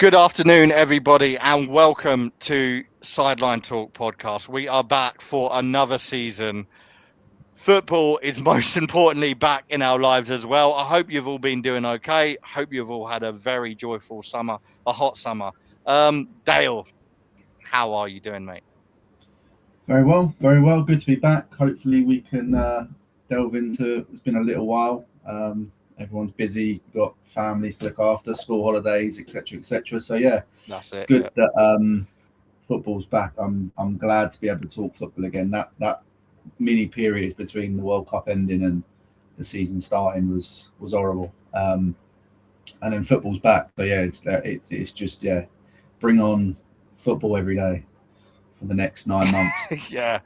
Good afternoon, everybody, and welcome to Sideline Talk podcast. We are back for another season. Football is most importantly back in our lives as well. I hope you've all been doing okay. Hope you've all had a very joyful summer, a hot summer. Dale, how are you doing, mate? Very well, very well. Good to be back. Hopefully, we can delve into. It's been a little while. Everyone's busy, got families to look after, school holidays, etc., etc. So yeah, That's it's it. good Yeah. that football's back. I'm glad to be able to talk football again. That mini period between the World Cup ending and the season starting was horrible. And then football's back. So yeah, it's just bring on football every day for the next 9 months. Yeah.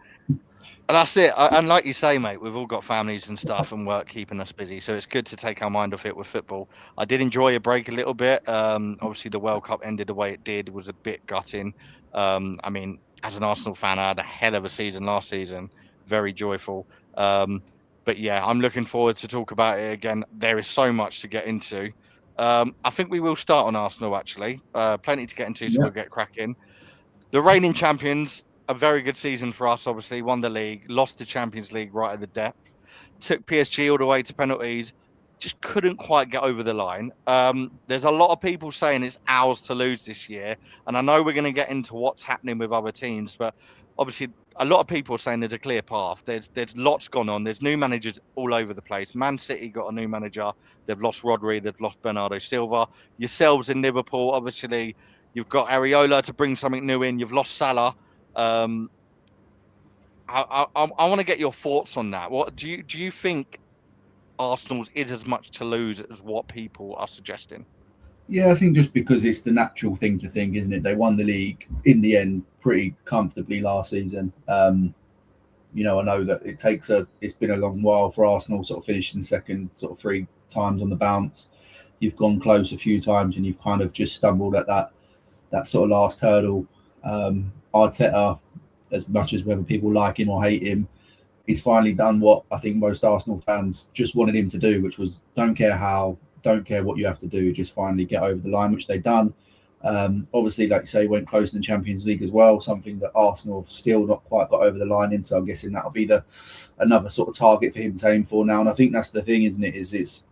And that's it. And like you say, mate, we've all got families and stuff and work keeping us busy. So it's good to take our mind off it with football. I did enjoy a break a little bit. Obviously, the World Cup ended the way it did, was a bit gutting. I mean, as an Arsenal fan, I had a hell of a season last season. Very joyful. But yeah, I'm looking forward to talk about it again. There is so much to get into. I think we will start on Arsenal, actually. Plenty to get into, so Yeah. we'll get cracking. The reigning champions, a very good season for us, obviously. Won the league, lost the Champions League right at the depth, took PSG all the way to penalties, just couldn't quite get over the line. There's a lot of people saying it's ours to lose this year. And I know we're going to get into what's happening with other teams, but obviously a lot of people are saying there's a clear path. There's lots gone on. There's new managers all over the place. Man City got a new manager. They've lost Rodri. They've lost Bernardo Silva. Yourselves in Liverpool, obviously, you've got Areola to bring something new in. You've lost Salah. Um, I want to get your thoughts on that. What do you think Arsenal's is as much to lose as what people are suggesting? Yeah, I think just because it's the natural thing to think, isn't it? They won the league in the end pretty comfortably last season. I know that it's been a long while for Arsenal, sort of finishing second, sort of 3 times on the bounce. You've gone close a few times, and you've kind of just stumbled at that sort of last hurdle. Arteta, as much as whether people like him or hate him, he's finally done what I think most Arsenal fans just wanted him to do, which was don't care how, don't care what you have to do, just finally get over the line, which they've done. Obviously, like you say, went close in the Champions League as well, something that Arsenal have still not quite got over the line in. So I'm guessing that'll be another sort of target for him to aim for now. And I think that's the thing, isn't it?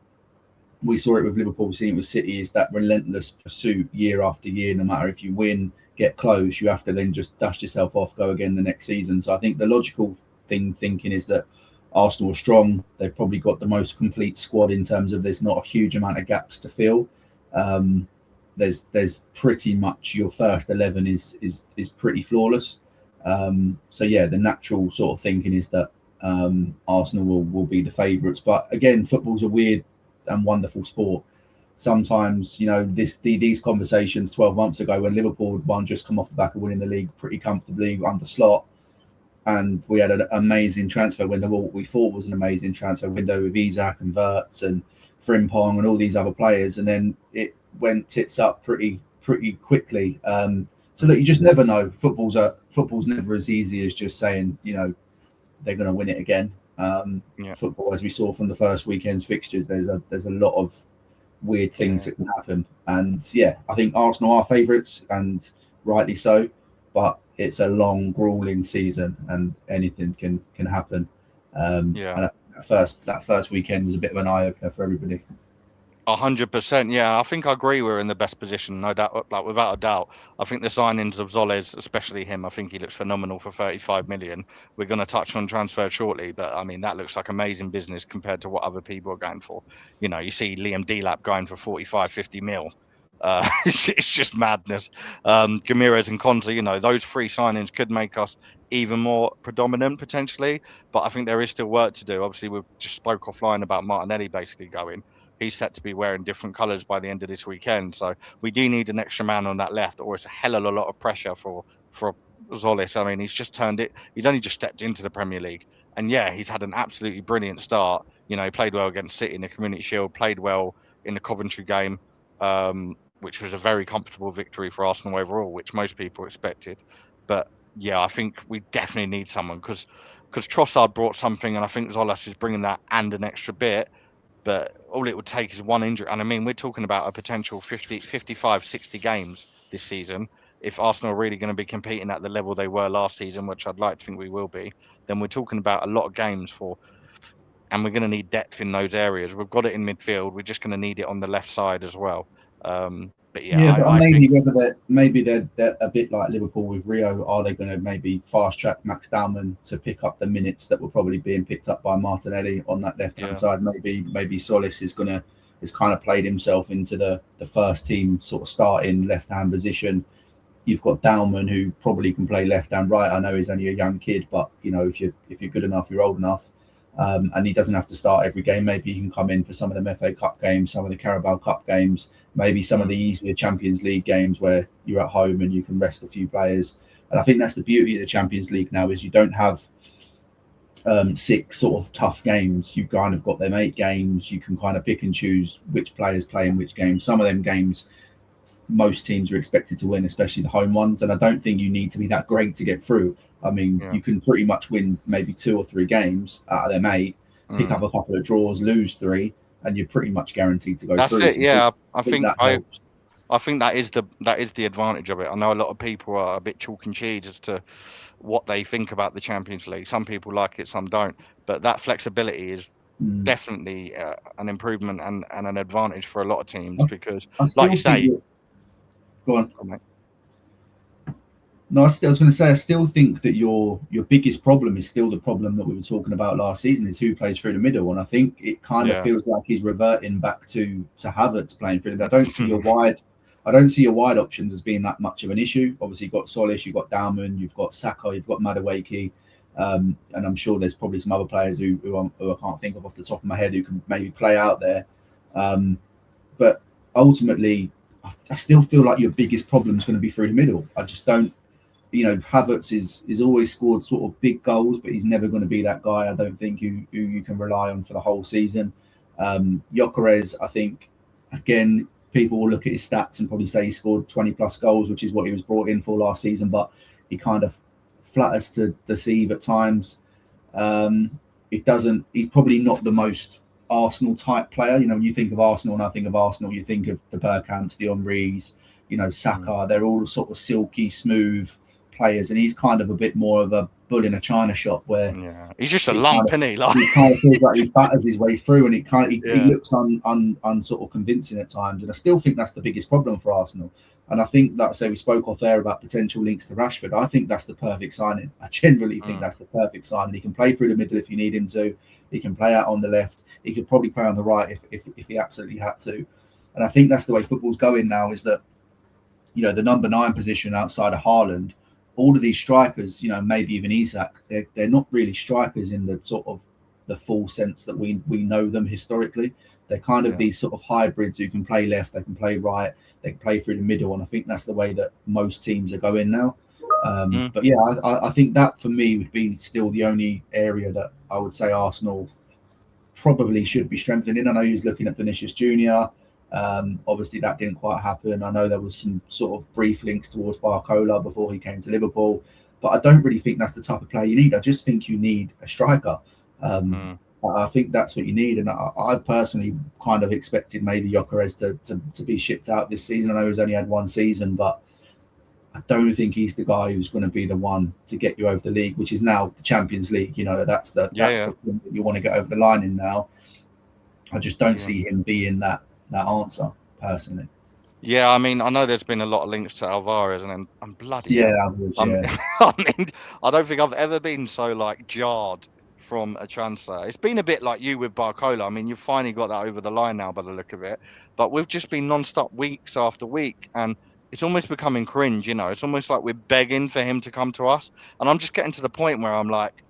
We saw it with Liverpool, we've seen it with City, is that relentless pursuit year after year. No matter if you win, get close, you have to then just dust yourself off, go again the next season. So I think the logical thinking is that Arsenal are strong. They've probably got the most complete squad in terms of there's not a huge amount of gaps to fill. There's pretty much your first 11 is pretty flawless. So yeah, the natural sort of thinking is that Arsenal will be the favourites. But again, football's a weird and wonderful sport. Sometimes, these conversations 12 months ago when Liverpool had won, just come off the back of winning the league pretty comfortably under Slot, and we had an amazing transfer window, what we thought was an amazing transfer window with Isak and Wirtz and Frimpong and all these other players, and then it went tits up pretty quickly. So that you just never know. Football's never as easy as just saying, they're going to win it again. Yeah. Football, as we saw from the first weekend's fixtures, there's a lot of weird things that can happen. And yeah, I think Arsenal are favourites, and rightly so. But it's a long, grueling season, and anything can happen. Yeah. And that first weekend was a bit of an eye opener for everybody. 100%. Yeah, I think I agree. We're in the best position, no doubt, like without a doubt. I think the signings of Zoles, especially him, I think he looks phenomenal for 35 million. We're going to touch on transfer shortly, but I mean that looks like amazing business compared to what other people are going for. You see Liam Delap going for 45, 50 mil. It's just madness. Gamirez and Konza, those three signings could make us even more predominant potentially, but I think there is still work to do. Obviously, we just spoke offline about Martinelli basically going. He's set to be wearing different colours by the end of this weekend. So we do need an extra man on that left, or it's a hell of a lot of pressure for Zolis. I mean, he's just turned it. He's only just stepped into the Premier League, and yeah, he's had an absolutely brilliant start. He played well against City in the Community Shield, played well in the Coventry game, which was a very comfortable victory for Arsenal overall, which most people expected. But yeah, I think we definitely need someone because Trossard brought something, and I think Zolas is bringing that and an extra bit. but all it would take is one injury. And I mean, we're talking about a potential 50, 55, 60 games this season. If Arsenal are really going to be competing at the level they were last season, which I'd like to think we will be, then we're talking about a lot of games and we're going to need depth in those areas. We've got it in midfield. We're just going to need it on the left side as well. But yeah, Yeah, but I maybe think whether they're a bit like Liverpool with Rio, are they going to maybe fast track Max Dowman to pick up the minutes that were probably being picked up by Martinelli on that left hand yeah, side? Maybe Solis has kind of played himself into the first team sort of starting left hand position. You've got Dowman who probably can play left and right. I know he's only a young kid, but if you're good enough, you're old enough. And he doesn't have to start every game. Maybe he can come in for some of the FA Cup games, some of the Carabao Cup games, maybe some of the easier Champions League games where you're at home and you can rest a few players. And I think that's the beauty of the Champions League now is you don't have 6 sort of tough games. You've kind of got them 8 games. You can kind of pick and choose which players play in which games. Some of them games most teams are expected to win, especially the home ones. And I don't think you need to be that great to get through. I mean, yeah. you can pretty much win maybe 2 or 3 games out of them 8, pick up a couple of draws, lose 3, and you're pretty much guaranteed to go That's through. it. So Yeah, I think that helps. I think that is the advantage of it. I know a lot of people are a bit chalk and cheese as to what they think about the Champions League. Some people like it, some don't. But that flexibility is definitely an improvement and an advantage for a lot of teams because, I like you still think. say, Go on. oh, mate. No, I was going to say, I still think that your biggest problem is still the problem that we were talking about last season is who plays through the middle. And I think it kind of Yeah. feels like he's reverting back to Havertz playing through the middle. I don't see your wide options as being that much of an issue. Obviously, you've got Solis, you've got Dowman, you've got Saka, you've got Madueke, and I'm sure there's probably some other players who I can't think of off the top of my head who can maybe play out there. But ultimately, I still feel like your biggest problem is going to be through the middle. I just don't. Havertz is always scored sort of big goals, but he's never going to be that guy. I don't think who you can rely on for the whole season. Gyökeres, I think, again, people will look at his stats and probably say he scored 20 plus goals, which is what he was brought in for last season, but he kind of flatters to deceive at times. It doesn't. He's probably not the most Arsenal type player. When you think of Arsenal and I think of Arsenal, you think of the Bergkamps, the Henrys, Saka. They're all sort of silky, smooth players, and he's kind of a bit more of a bull in a china shop where he's just a lump, isn't he? Like, he kind of feels like he batters his way through, and he looks sort of convincing at times. And I still think that's the biggest problem for Arsenal. And I think that, we spoke off air about potential links to Rashford. I think that's the perfect signing. I generally think that's the perfect signing. He can play through the middle if you need him to. He can play out on the left. He could probably play on the right if he absolutely had to. And I think that's the way football's going now. Is that the number 9 position outside of Haaland, all of these strikers, maybe even Isak, they're not really strikers in the sort of the full sense that we know them historically. They're kind of these sort of hybrids who can play left, they can play right, they can play through the middle, and I think that's the way that most teams are going now. But yeah, I think that for me would be still the only area that I would say Arsenal probably should be strengthening. I know he was looking at Vinicius Junior. Obviously, that didn't quite happen. I know there was some sort of brief links towards Barcola before he came to Liverpool, but I don't really think that's the type of player you need. I just think you need a striker. I think that's what you need, and I personally kind of expected maybe Gyökeres to be shipped out this season. I know he's only had 1 season, but I don't think he's the guy who's going to be the one to get you over the league, which is now the Champions League. That's the thing that you want to get over the line in now. I just don't see him being that answer personally. Yeah, I mean, I know there's been a lot of links to Alvarez, and I'm bloody hell. I mean, I don't think I've ever been so jarred from a transfer. It's been a bit like you with Barcola. I mean, you've finally got that over the line now by the look of it, but we've just been non-stop weeks after week, and it's almost becoming cringe. It's almost like we're begging for him to come to us, and I'm just getting to the point where I'm like,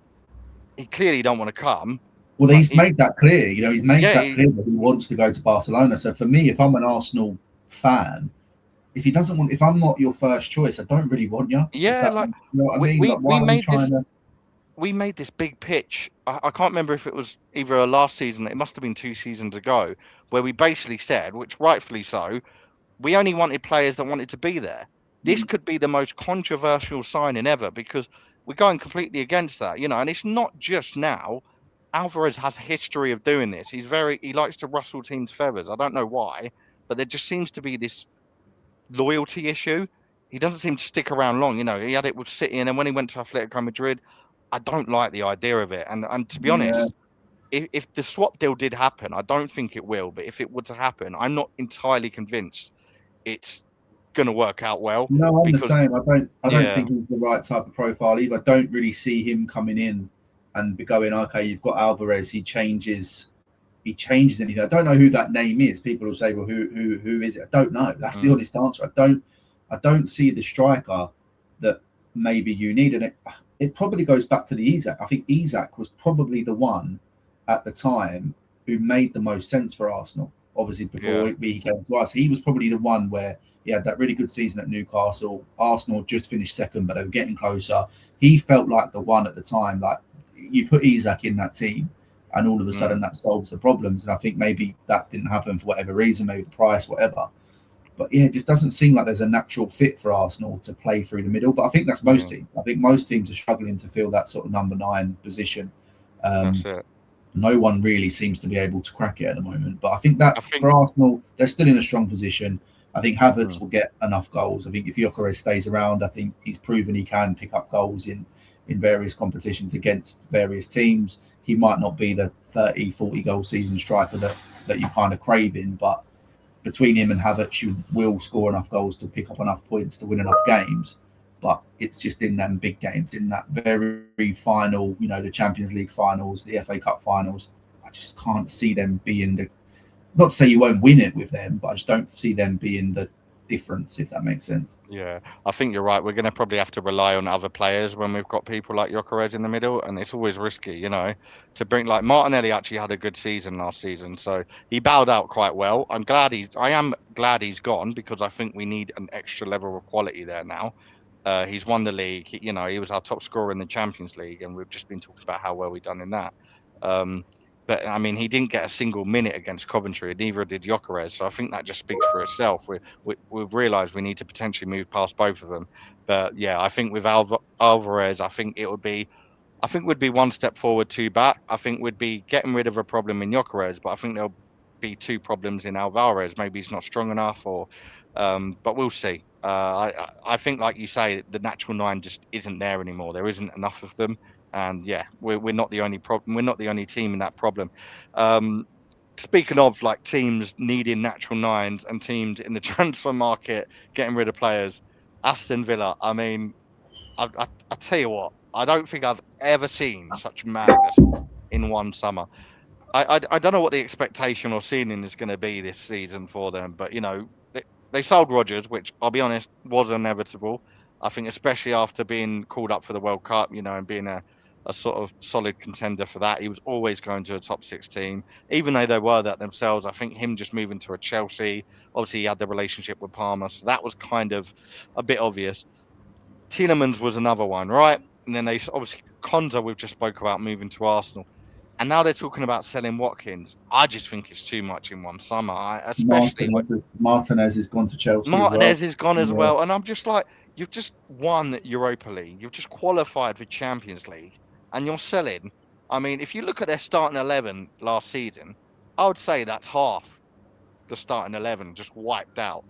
he clearly don't want to come. Well, he's made that clear. He's made that clear that he wants to go to Barcelona. So for me, if I'm an Arsenal fan, if I'm not your first choice, I don't really want you. Yeah, we made this big pitch. I can't remember if it was either last season. It must have been 2 seasons ago, where we basically said, which rightfully so, we only wanted players that wanted to be there. This could be the most controversial signing ever because we're going completely against that, and it's not just now. Alvarez has a history of doing this. He likes to rustle teams' feathers. I don't know why, but there just seems to be this loyalty issue. He doesn't seem to stick around long. He had it with City, and then when he went to Atletico Madrid, I don't like the idea of it. And to be Yeah. honest, if the swap deal did happen, I don't think it will, but if it were to happen, I'm not entirely convinced it's going to work out well No, I'm the because, same. I don't yeah, think he's the right type of profile either. I don't really see him coming in and be going, okay, you've got Alvarez. He changes anything. I don't know who that name is. People will say, well, who is it? I don't know. That's the mm, honest answer. I don't see the striker that maybe you need. And it probably goes back to the Isak. I think Isak was probably the one at the time who made the most sense for Arsenal. Obviously, before yeah, he came to us, he was probably the one where he had that really good season at Newcastle. Arsenal just finished second, but they were getting closer. He felt like the one at the time. Like, you put Isak in that team, and all of a sudden mm, that solves the problems. And I think maybe that didn't happen for whatever reason, maybe the price, whatever. But yeah, it just doesn't seem like there's a natural fit for Arsenal to play through the middle. But I think that's most yeah, teams. I think most teams are struggling to fill that sort of number 9 position. that's Um, it. no one really seems to be able to crack it at the moment. But I think that I think, for Arsenal, they're still in a strong position. I think Havertz mm, will get enough goals. I think if Gyökeres stays around, I think he's proven he can pick up goals in various competitions against various teams. He might not be the 30, 40 goal season striker that you kind of crave in, but between him and Havertz, you will score enough goals to pick up enough points to win enough games. But it's just in them big games, in that very final, the Champions League finals, the FA Cup finals. I just can't see them being the. Not to say you won't win it with them, but I just don't see them being the difference, if that makes sense. yeah, I think you're right. We're going to probably have to rely on other players when we've got people like Gyökeres in the middle, and it's always risky, to bring like Martinelli actually had a good season last season, so he bowed out quite well. I am glad he's gone because I think we need an extra level of quality there now. He's won the league. He was our top scorer in the Champions League, and we've just been talking about how well we've done in that. Um, but I mean, he didn't get a single minute against Coventry, neither did Gyökeres. So I think that just speaks for itself. We've realised we need to potentially move past both of them. But yeah, I think with Alvarez, I think we'd be one step forward, two back. I think we'd be getting rid of a problem in Gyökeres, but I think there'll be two problems in Alvarez. Maybe he's not strong enough, but we'll see. I think, like you say, the natural 9 just isn't there anymore. There isn't enough of them, and yeah, we're not the only problem. We're not the only team in that problem. Um, Speaking of like teams needing natural 9s and teams in the transfer market getting rid of players, Aston Villa. I mean, I tell you what, I don't think I've ever seen such madness in one summer. I don't know what the expectation or ceiling is going to be this season for them, but they sold Rodgers, which I'll be honest was inevitable. I think especially after being called up for the World Cup, and being a sort of solid contender for that, he was always going to a top 6 team, even though they were that themselves. I think him just moving to a Chelsea, obviously he had the relationship with Palmer, so that was kind of a bit obvious. Tielemans was another one, right? And then they obviously Konza we've just spoke about moving to Arsenal, and now they're talking about selling Watkins. I just think it's too much in one summer, especially when Martinez has gone to Chelsea as well. Martinez is gone as Yeah, well. And I'm just like, you've just won Europa League, you've just qualified for Champions League, and you're selling. I mean, if you look at their starting 11 last season, I would say that's half the starting 11 just wiped out.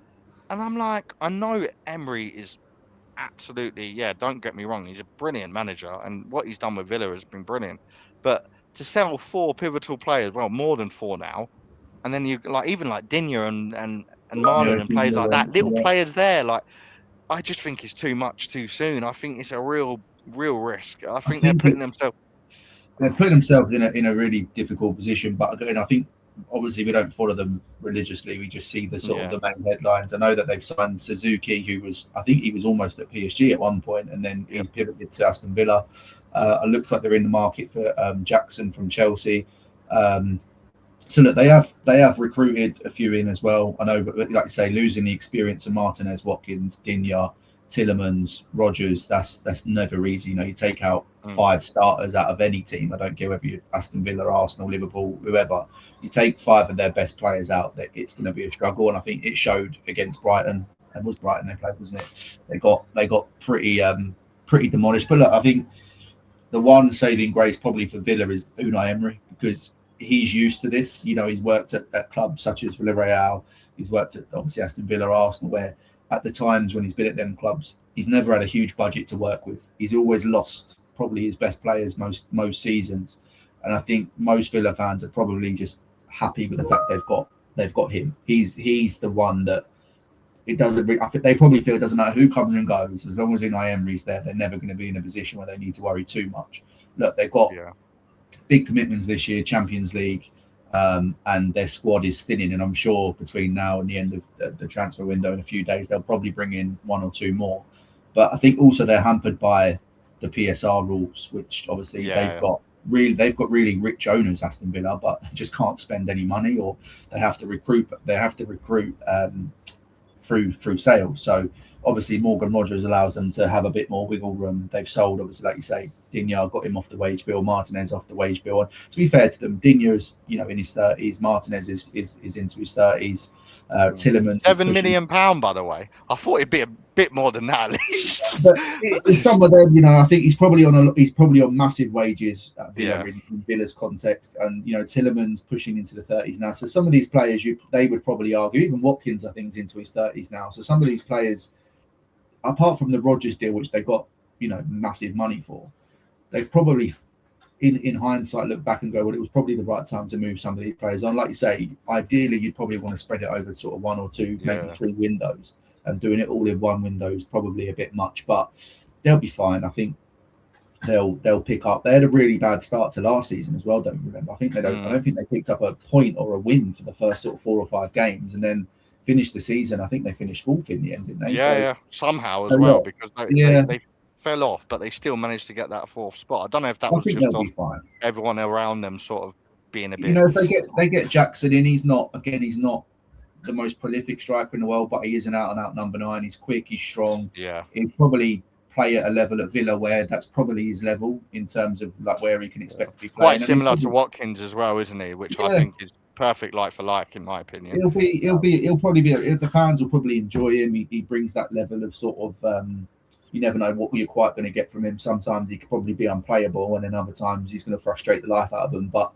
And I'm like, I know Emery is absolutely, yeah, don't get me wrong, he's a brilliant manager, and what he's done with Villa has been brilliant. But to sell 4 pivotal players, well, more than 4 now, and then you like even like Dinya and yeah, Marlon and players like that, little yeah. players there, like I just think it's too much too soon. I think it's a real risk. I I think they're think putting it's themselves. they're putting themselves in a really difficult position. But again, I think obviously we don't follow them religiously. We just see the sort of Yeah, the main headlines. I know that they've signed Suzuki, who was I think he was almost at PSG at one point, and then yep, he's pivoted to Aston Villa. It looks like they're in the market for Jackson from Chelsea. Um, so look, they have recruited a few in as well. I know, but like you say, losing the experience of Martinez, Watkins, Dinya, Tillemans, Rodgers, that's never easy. You take out mm, 5 starters out of any team. I don't care whether you're Aston Villa, Arsenal, Liverpool, whoever. You take 5 of their best players out, that it's going to be a struggle. And I think it showed against Brighton. It was Brighton they played, wasn't it? They got pretty demolished. But look, I think the one saving grace probably for Villa is Unai Emery, because he's used to this. You know, he's worked at clubs such as Villarreal. He's worked at obviously Aston Villa, Arsenal, where at the times when he's been at them clubs, he's never had a huge budget to work with. He's always lost probably his best players most seasons, and I think most Villa fans are probably just happy with the fact they've got him. He's the one that it doesn't. I think they probably feel it doesn't matter who comes and goes, as long as Unai Emery's there, they're never going to be in a position where they need to worry too much. Look, they've got big commitments this year, Champions League, and their squad is thinning. And I'm sure between now and the end of the transfer window in a few days, they'll probably bring in one or two more. But I think also they're hampered by the PSR rules, which obviously they've got really rich owners, Aston Villa, but they just can't spend any money, or they have to recruit. Through sales. So obviously Morgan Rogers allows them to have a bit more wiggle room. They've sold, obviously, like you say, Digne got him off the wage bill, Martinez off the wage bill. And to be fair to them, Digne's in his 30s, Martinez is into his 30s. Tillemans £7 million, by the way. I thought it'd be a bit more than that at least. But some of them, I think he's probably on massive wages at Villa in Villa's context, and Tillemans pushing into the 30s now. So some of these players, they would probably argue, even Watkins, I think, is into his 30s now. So some of these players, apart from the Rodgers deal, which they got massive money for, they've probably, in hindsight, look back and go, well, it was probably the right time to move some of these players on. Like you say, ideally, you'd probably want to spread it over sort of one or two, maybe three windows. And doing it all in one window is probably a bit much, but they'll be fine. I think they'll pick up. They had a really bad start to last season as well. Don't you remember? I don't think they picked up a point or a win for the first sort of 4 or 5 games, and then finished the season. I think they finished 4th in the end, didn't they? Yeah, somehow as well, because they fell off, but they still managed to get that 4th spot. I don't know if that was just off everyone around them sort of being a bit. If they get Jackson in, he's not the most prolific striker in the world, but he is an out-and-out number 9. He's quick, he's strong. Yeah, he'll probably play at a level at Villa where that's probably his level in terms of like where he can expect to be playing. Quite similar to Watkins as well, isn't he? Which I think is perfect like for like, in my opinion. He'll probably be. The fans will probably enjoy him. He brings that level of sort of. You never know what you're quite going to get from him. Sometimes he could probably be unplayable, and then other times he's going to frustrate the life out of them. But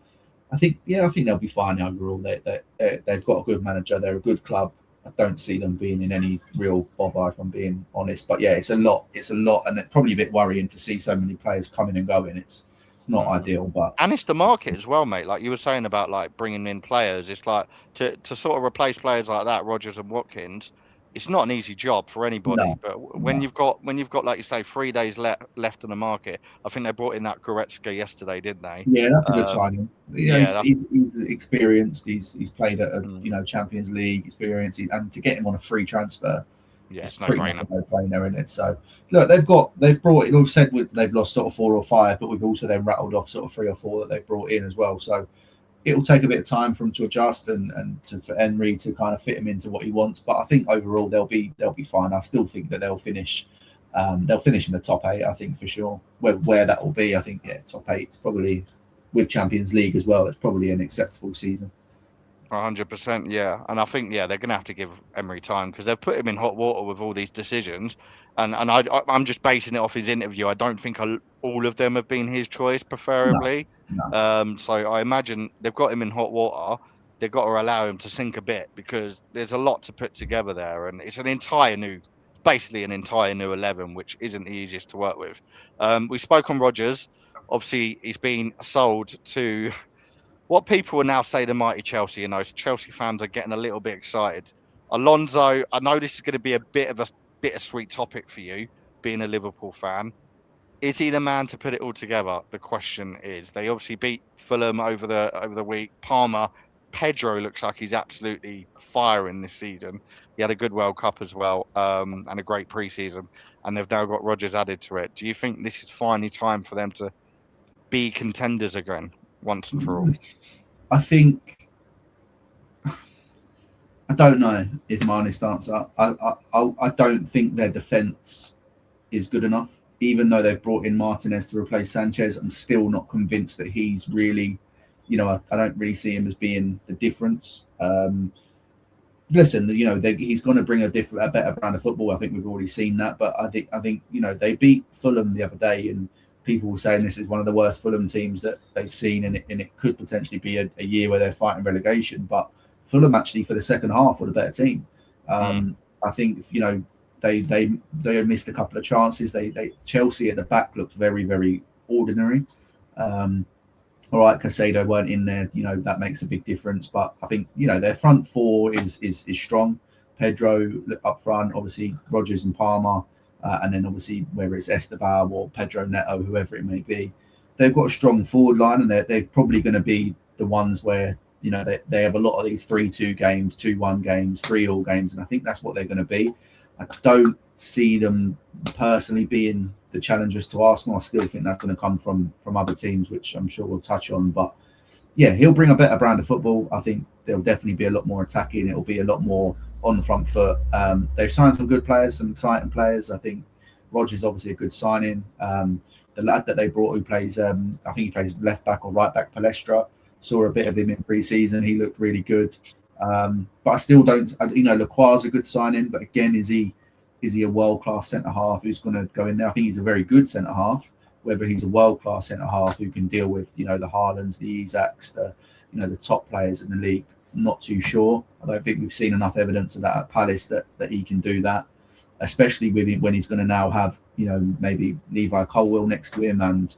I think they'll be fine overall. They've got a good manager. They're a good club. I don't see them being in any real bother, if I'm being honest. But it's a lot. And it's probably a bit worrying to see so many players coming and going. It's not ideal, and it's the market as well, mate. Like you were saying about like bringing in players, it's like to sort of replace players like that, Rodgers and Watkins. It's not an easy job for anybody, but when you've got like you say 3 days left in the market, I think they brought in that Goretzka yesterday, didn't they? Yeah, that's a good signing. He's experienced. He's played at a Champions League experience, and to get him on a free transfer, it's no brainer, isn't it? So look, they've brought it. We've said they've lost sort of 4 or 5, but we've also then rattled off sort of 3 or 4 that they've brought in as well. So it'll take a bit of time for him to adjust and for Henry to kind of fit him into what he wants. But I think overall they'll be fine. I still think that they'll finish in the top 8. I think for sure. Where that will be, I think top 8 is probably, with Champions League as well. It's probably an acceptable season. 100%, yeah. And I think they're going to have to give Emery time, because they've put him in hot water with all these decisions. And I'm just basing it off his interview. I don't think all of them have been his choice, preferably. No. So I imagine they've got him in hot water. They've got to allow him to sink a bit, because there's a lot to put together there, and it's basically an entire new 11, which isn't the easiest to work with. We spoke on Rodgers. Obviously, he's been sold to what people will now say the mighty Chelsea. Chelsea fans are getting a little bit excited. Alonso, I know this is going to be a bit of a bittersweet topic for you, being a Liverpool fan. Is he the man to put it all together? The question is. They obviously beat Fulham over the week. Pedro looks like he's absolutely firing this season. He had a good World Cup as well, and a great pre-season. And they've now got Rodgers added to it. Do you think this is finally time for them to be contenders again, once and for all? I think, I don't know, is my honest answer. I don't think their defence is good enough. Even though they've brought in Martinez to replace Sanchez, I'm still not convinced that he's really, I don't really see him as being the difference. Listen, he's going to bring a better brand of football. I think we've already seen that. But I think they beat Fulham the other day, and people were saying this is one of the worst Fulham teams that they've seen, and it could potentially be a year where they're fighting relegation. But Fulham actually for the second half were the better team. I think they missed a couple of chances. They Chelsea at the back looked very, very ordinary. All right, Casado weren't in there. That makes a big difference. But I think their front four is strong. Pedro up front, obviously Rodgers and Palmer, and then obviously whether it's Estevao or Pedro Neto, whoever it may be, they've got a strong forward line, and they're probably going to be the ones where they have a lot of these 3-2 games, 2-1 games, 3-all games, and I think that's what they're going to be. I don't see them personally being the challengers to Arsenal. I still think that's going to come from other teams, which I'm sure we'll touch on. But yeah, he'll bring a better brand of football. I think there'll definitely be a lot more attacking. It'll be a lot more on the front foot. They've signed some good players, some exciting players. I think Rodgers obviously a good signing. The lad that they brought who plays, I think he plays left back or right back, Palestra. Saw a bit of him in pre-season. He looked really good. But I still don't. Lacroix's a good signing, but again, is he a world-class centre half who's going to go in there? I think he's a very good centre half. Whether he's a world-class centre half who can deal with the Haalands, the Isaks, the top players in the league, not too sure. I don't think we've seen enough evidence of that at Palace that he can do that, especially with him when he's going to now have maybe Levi Colwill next to him, and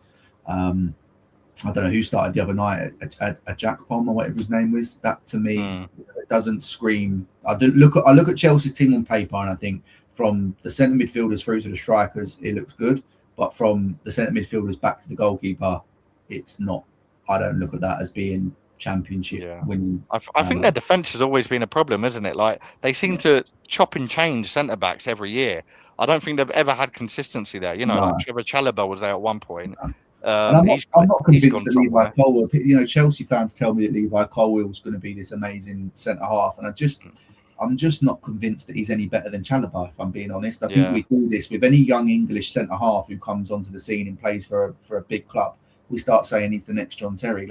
I don't know who started the other night, a Jack Pom or whatever his name was. That to me, it doesn't scream. I look at Chelsea's team on paper, and I think from the centre midfielders through to the strikers, it looks good. But from the centre midfielders back to the goalkeeper, it's not. I don't look at that as being championship winning. I think their defence has always been a problem, isn't it? Like they seem to chop and change centre backs every year. I don't think they've ever had consistency there. Like Trevor Chalobah was there at one point. I'm not convinced that Levi Colwill. Chelsea fans tell me that Levi Colwill is going to be this amazing centre half, and I'm just not convinced that he's any better than Chalobah. If I'm being honest, I think we do this with any young English centre half who comes onto the scene and plays for a big club. We start saying he's the next John Terry.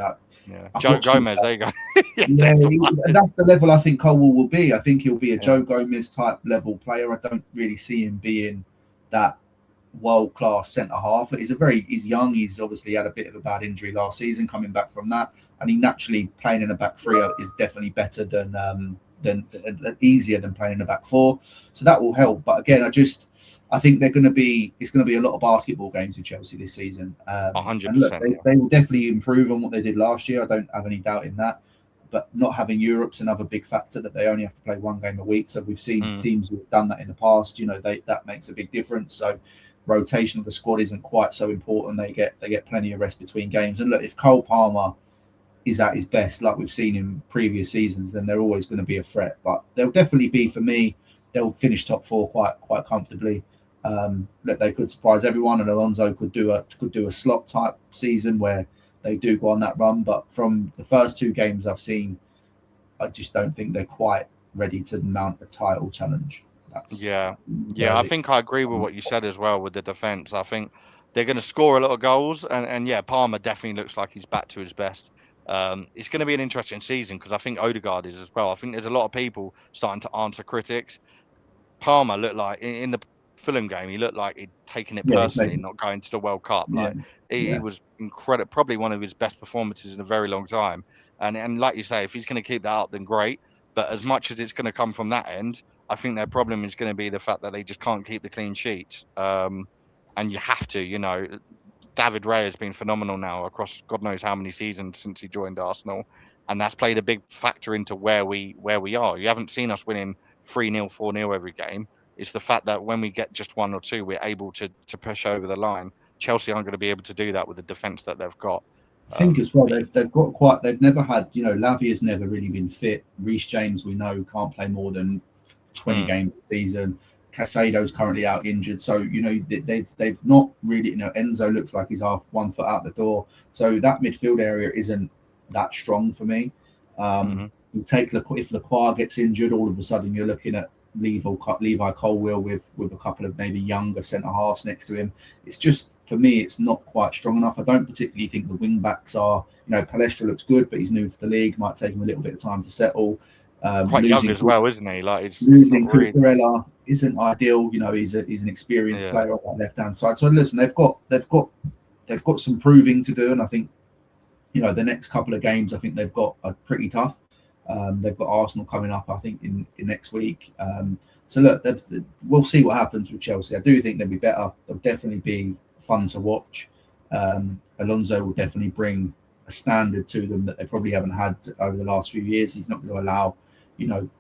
Joe Gomez, there you go. That's the level I think Colwill will be. I think he'll be a Joe Gomez type level player. I don't really see him being that world-class centre half. He's young. He's obviously had a bit of a bad injury last season, coming back from that, and he naturally playing in a back three is definitely better than easier than playing in a back four. So that will help. But again, I think it's going to be a lot of basketball games with Chelsea this season. 100%. They will definitely improve on what they did last year. I don't have any doubt in that. But not having Europe's another big factor, that they only have to play one game a week. So we've seen teams who have done that in the past. That makes a big difference. So rotation of the squad isn't quite so important. They get plenty of rest between games. And look, if Cole Palmer is at his best, like we've seen in previous seasons, then they're always going to be a threat. But they'll definitely be, for me, they'll finish top four quite comfortably. They could surprise everyone, and Alonso could do a slot type season where they do go on that run. But from the first two games I've seen, I just don't think they're quite ready to mount the title challenge. I think I agree with what you said as well with the defence. I think they're going to score a lot of goals, and Palmer definitely looks like he's back to his best. It's going to be an interesting season because I think Odegaard is as well. I think there's a lot of people starting to answer critics. Palmer looked like in the Fulham game, he looked like he'd taken it personally, not going to the World Cup. He was incredible, probably one of his best performances in a very long time. And like you say, if he's going to keep that up, then great. But as much as it's going to come from that end, I think their problem is going to be the fact that they just can't keep the clean sheets. And you have to, David Raya has been phenomenal now across God knows how many seasons since he joined Arsenal. And that's played a big factor into where we are. You haven't seen us winning 3-0, 4-0 every game. It's the fact that when we get just one or two, we're able to push over the line. Chelsea aren't going to be able to do that with the defence that they've got. I think as well, they've never had, Lavia's never really been fit. Reece James, we know, can't play more than 20 games a season. Casado's currently out injured. So, they've not really, Enzo looks like he's half 1 foot out the door. So that midfield area isn't that strong for me. You take if Lacroix gets injured, all of a sudden you're looking at Levi Colwill with a couple of maybe younger centre halves next to him. It's just, for me, it's not quite strong enough. I don't particularly think the wing backs are. Palestra looks good, but he's new to the league. Might take him a little bit of time to settle. Quite young as well, isn't he? Losing Cucurella isn't ideal. He's an experienced player on that left hand side. So listen, they've got they've got some proving to do, and I think the next couple of games I think they've got are pretty tough. They've got Arsenal coming up, I think, in next week. So look, we'll see what happens with Chelsea. I do think they'll be better. They'll definitely be fun to watch. Alonso will definitely bring a standard to them that they probably haven't had over the last few years. He's not going to allow,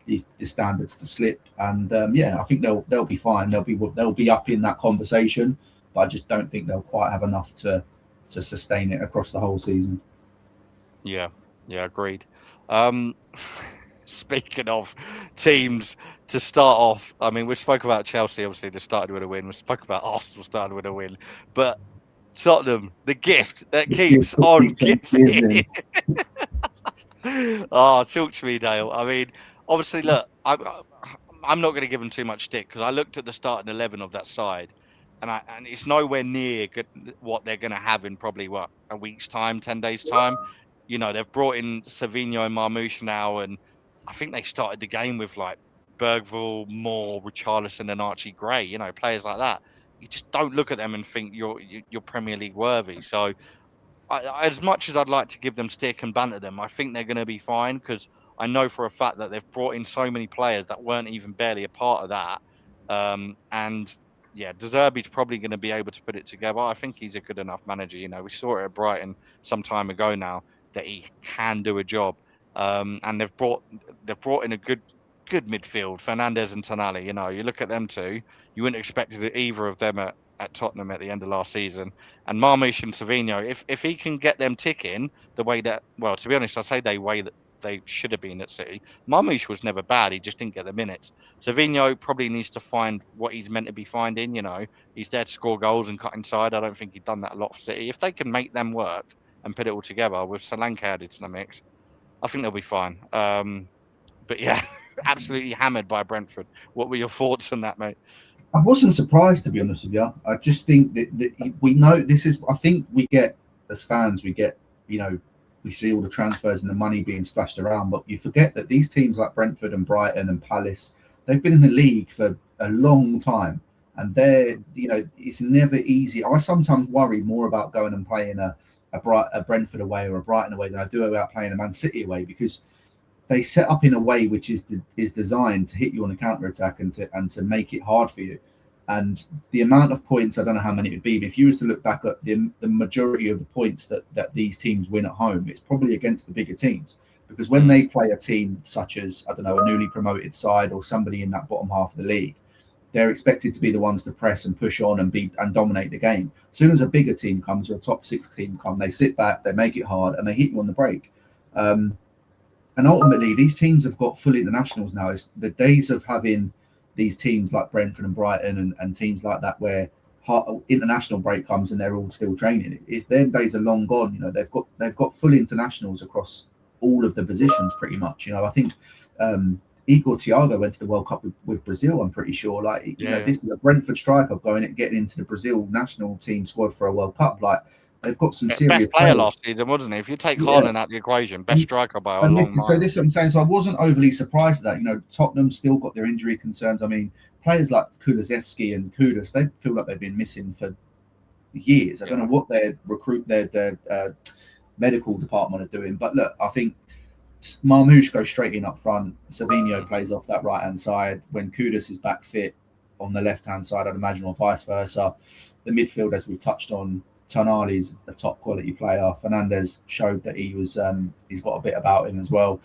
these standards to slip. And I think they'll be fine. They'll be up in that conversation, but I just don't think they'll quite have enough to sustain it across the whole season. Yeah, agreed. Speaking of teams to start off, I mean, we spoke about Chelsea, obviously they started with a win. We spoke about Arsenal starting with a win, but Tottenham, the gift that keeps on giving. Oh, talk to me, Dale. I mean, obviously, look, I'm not going to give them too much stick because I looked at the starting 11 of that side, and it's nowhere near what they're going to have in probably a week's time, 10 days time. They've brought in Savinho and Marmoush now, and I think they started the game with like Bergvall, Moore, Richarlison, and Archie Gray. Players like that. You just don't look at them and think you're Premier League worthy. So, as much as I'd like to give them stick and banter them, I think they're going to be fine because I know for a fact that they've brought in so many players that weren't even barely a part of that. And yeah, De Zerbi's probably going to be able to put it together. I think he's a good enough manager. We saw it at Brighton some time ago now that he can do a job. And they've brought in a good midfield, Fernandes and Tonali. You look at them two, you wouldn't expect either of them at Tottenham at the end of last season. And Marmoush and Savinho, if he can get them ticking the way that, well, to be honest, I say the way that they should have been at City. Marmoush was never bad. He just didn't get the minutes. Savinho probably needs to find what he's meant to be finding. He's there to score goals and cut inside. I don't think he'd done that a lot for City. If they can make them work and put it all together with Solanke added to the mix, I think they'll be fine. But yeah, absolutely hammered by Brentford. What were your thoughts on that, mate? I wasn't surprised, to be honest with you. I just think that we know this is. I think we get, as fans, we see all the transfers and the money being splashed around, but you forget that these teams like Brentford and Brighton and Palace, they've been in the league for a long time, and it's never easy. I sometimes worry more about going and playing a Brentford away or a Brighton away than I do about playing a Man City away, because they set up in a way which is designed to hit you on the counter attack and to make it hard for you. And the amount of points, I don't know how many it would be, but if you was to look back at the majority of the points that these teams win at home, it's probably against the bigger teams. Because when they play a team such as, I don't know, a newly promoted side or somebody in that bottom half of the league, they're expected to be the ones to press and push on and dominate the game. As soon as a bigger team comes or a top six team comes, they sit back, they make it hard, and they hit you on the break. And ultimately, these teams have got full internationals now. It's the days of having these teams like Brentford and Brighton and teams like that where international break comes and they're all still training. Their days are long gone. They've got full internationals across all of the positions pretty much. I think Igor Thiago went to the World Cup with Brazil. I'm pretty sure. This is a Brentford striker getting into the Brazil national team squad for a World Cup. They've got some serious best player players. last season, wasn't he? If you take Haaland out of the equation, best striker by a long this mile. This is what I'm saying. So I wasn't overly surprised at that. Tottenham still got their injury concerns. I mean, players like Kulusevski and Kudus, they feel like they've been missing for years. I don't know what their medical department are doing. But look, I think Marmoush goes straight in up front. Savinho plays off that right-hand side. When Kudus is back fit on the left-hand side, I'd imagine, or vice versa. The midfield, as we've touched on, Tonali's a top quality player. Fernandes showed that he's got a bit about him as well.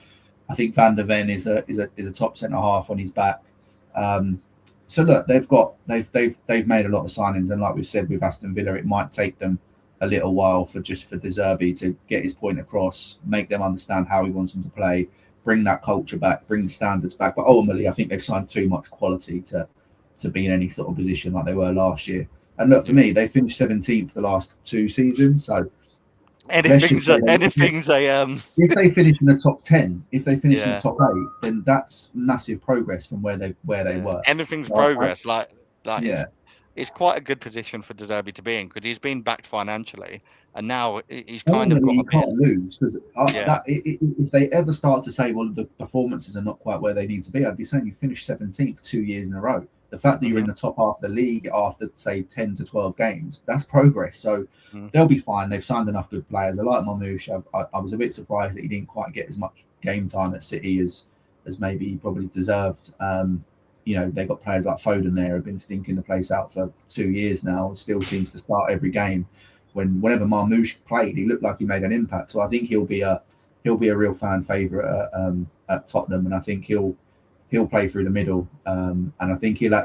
I think Van der Ven is a top centre half when he's back. So look, they've made a lot of signings, and like we've said with Aston Villa, it might take them a little while for De Zerbi to get his point across, make them understand how he wants them to play, bring that culture back, bring the standards back. But ultimately, I think they've signed too much quality to be in any sort of position like they were last year. And look, for me, they finished 17th the last two seasons. So anything's a if they finish in the top 10, if they finish in the top 8, then that's massive progress from where they were. Anything's progress. It's quite a good position for De Zerbi to be in because he's been backed financially, and now he's kind of got. You can't lose because if they ever start to say, well, the performances are not quite where they need to be, I'd be saying you finished 17th 2 years in a row. The fact that you're in the top half of the league after, say, 10 to 12 games, that's progress. So they'll be fine. They've signed enough good players. I like Marmoush. I was a bit surprised that he didn't quite get as much game time at City as maybe he probably deserved. They've got players like Foden there who've been stinking the place out for 2 years now. Still seems to start every game. Whenever Marmoush played, he looked like he made an impact. So I think he'll be a real fan favourite at Tottenham, and I think he'll play through the middle. And I think him and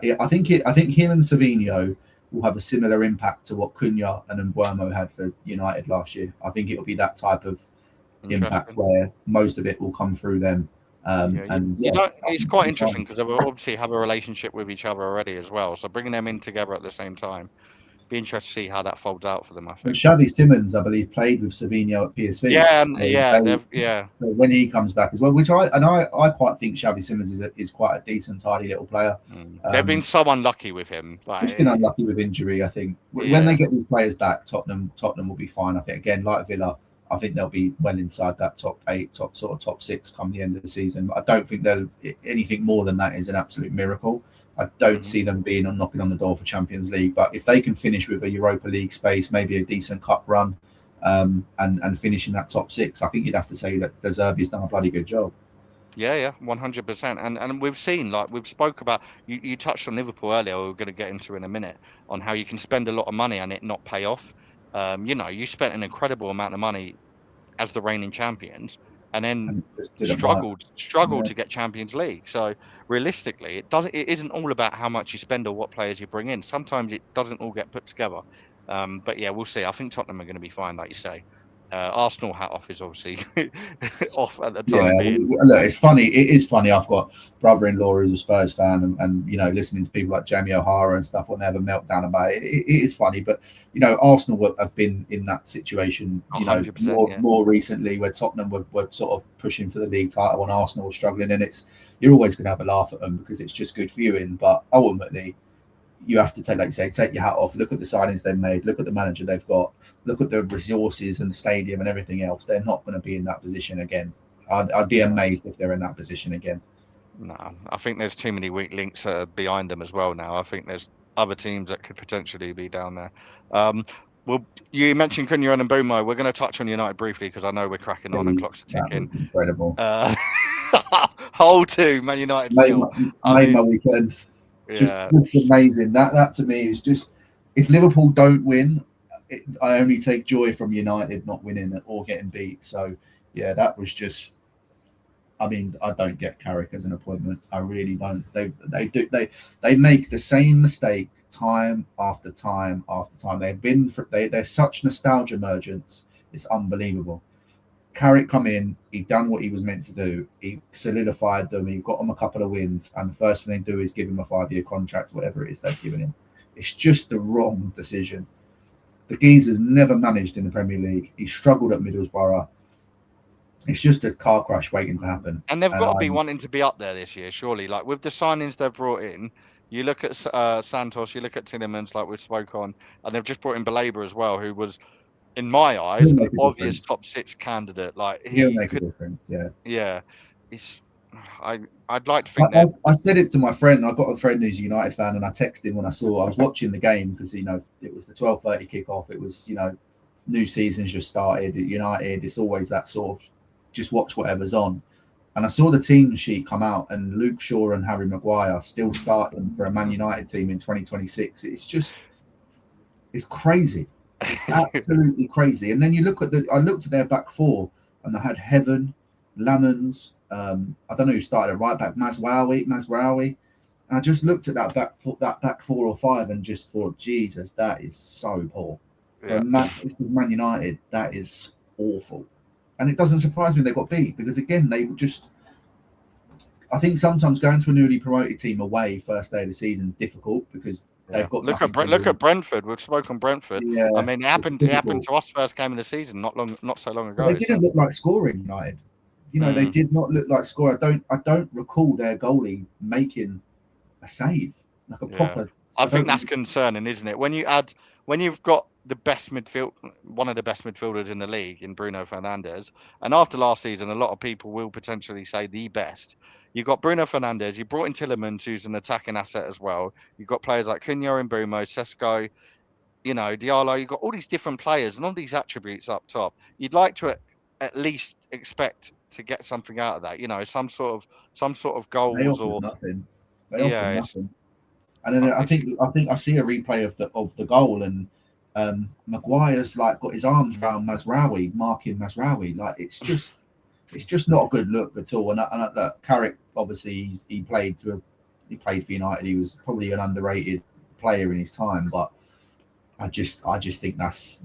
Savinho will have a similar impact to what Cunha and Mbeumo had for United last year. I think it'll be that type of impact where most of it will come through them. It's quite interesting because they will obviously have a relationship with each other already as well. So bringing them in together at the same time, be interested to see how that folds out for them. I think. And Xavi Simons, I believe, played with Savinho at PSV. So when he comes back as well, which I quite think Xavi Simons is quite a decent, tidy little player. They've been so unlucky with him. He's been unlucky with injury. I think when they get these players back, Tottenham will be fine. I think again, like Villa, I think they'll be well inside that top 8, top 6 come the end of the season. I don't think they'll anything more than that is an absolute miracle. I don't see them knocking on the door for Champions League, but if they can finish with a Europa League space, maybe a decent cup run, and finish in that top 6, I think you'd have to say that De Zerbi's done a bloody good job. Yeah, 100%. And we've seen, like we've spoke about, you touched on Liverpool earlier, we're going to get into in a minute, on how you can spend a lot of money and it not pay off. You spent an incredible amount of money as the reigning champions, and then struggled to get Champions League. So realistically, it isn't all about how much you spend or what players you bring in. Sometimes it doesn't all get put together. But yeah, we'll see. I think Tottenham are going to be fine, like you say. Arsenal hat off is obviously off at the time being. Look, it's funny. It is funny. I've got brother-in-law who's a Spurs fan, and listening to people like Jamie O'Hara and stuff when they have a meltdown about it. It is funny, but Arsenal have been in that situation. More recently, where Tottenham were sort of pushing for the league title and Arsenal were struggling, and you're always going to have a laugh at them because it's just good viewing. But ultimately, you have to take your hat off. Look at the signings they've made. Look at the manager they've got. Look at the resources and the stadium and everything else. They're not going to be in that position again. I'd be amazed if they're in that position again. No, I think there's too many weak links behind them as well now. I think there's other teams that could potentially be down there. Well, you mentioned Cunha and Mbeumo. We're going to touch on United briefly because I know we're cracking on and clocks are ticking. Incredible. Whole 2 Man United. Made my weekend. Just amazing. That to me is just, if Liverpool don't win, I only take joy from United not winning or getting beat. So yeah, that was just. I mean, I don't get Carrick as an appointment. I really don't. They make the same mistake time after time after time. They're such nostalgia merchants. It's unbelievable. Carrick come in, he done what he was meant to do. He solidified them. He got them a couple of wins, and the first thing they do is give him a 5-year contract, whatever it is they've given him. It's just the wrong decision. The geezer's never managed in the Premier League. He struggled at Middlesbrough. It's just a car crash waiting to happen. And they've got to be wanting to be up there this year, surely. Like with the signings they've brought in, you look at Santos, you look at Tielemans, like we spoke on, and they've just brought in Baleba as well, who was, in my eyes, an obvious top 6 candidate. Like he'll make a difference. Yeah. I'd like to think that. I said it to my friend. I got a friend who's a United fan, and I texted him when I was watching the game because it was the 12:30 kickoff. It was new season's just started at United. It's always that sort of just watch whatever's on. And I saw the team sheet come out, and Luke Shaw and Harry Maguire still starting for a Man United team in 2026. It's crazy. It's absolutely crazy. And then I looked at their back 4, and they had Heaven, Lamans. I don't know who started at right back, Mazraoui. And I just looked at that back 4 or 5 and just thought, Jesus, that is so poor. Yeah. This is Man United. That is awful. And it doesn't surprise me they got beat because, again, they just. I think sometimes going to a newly promoted team away first day of the season is difficult because they've got. Look at Brentford. We've spoken Brentford. Yeah, I mean, it happened to us first game of the season not so long ago. But they didn't look like scoring United. They did not look like score. I don't recall their goalie making a save like a proper. I think that's concerning, isn't it? When you've got the best midfield, one of the best midfielders in the league in Bruno Fernandes. And after last season, a lot of people will potentially say the best. You've got Bruno Fernandes, you brought in Tillemans, who's an attacking asset as well. You've got players like Cunha and Mbumo, Sesko, Diallo. You've got all these different players and all these attributes up top. You'd like to at least expect to get something out of that, some sort of They goals offered or nothing. They offered yeah, nothing. And then I it's think I see a replay of the goal, and Maguire's like got his arms around Mazraoui, marking Mazraoui. Like it's just not a good look at all. And look, Carrick obviously he played for United. He was probably an underrated player in his time, but I just think that's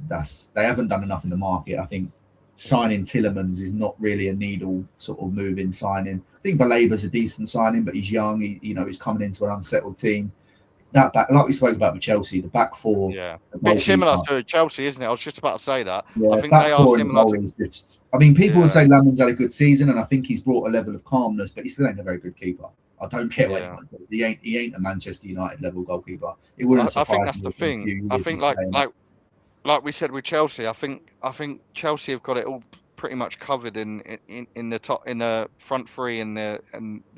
they haven't done enough in the market. I think signing Tillemans is not really a needle sort of moving signing. I think Balaba's a decent signing, but he's young. He's coming into an unsettled team. That back, like we spoke about with Chelsea, the back four, yeah, the bit similar goalkeeper. to Chelsea, isn't it? I was just about to say that. I Yeah, think back they are four and the similar goal to is just. I mean, people would yeah, say Lamon's had a good season, and I think he's brought a level of calmness, but he still ain't a very good keeper. I don't care what yeah. anyone says. He ain't a Manchester United level goalkeeper. It wouldn't I think surprise that's me the if in a thing. few I years think he's playing. like we said with Chelsea, I think Chelsea have got it all pretty much covered in the top, in the front three and the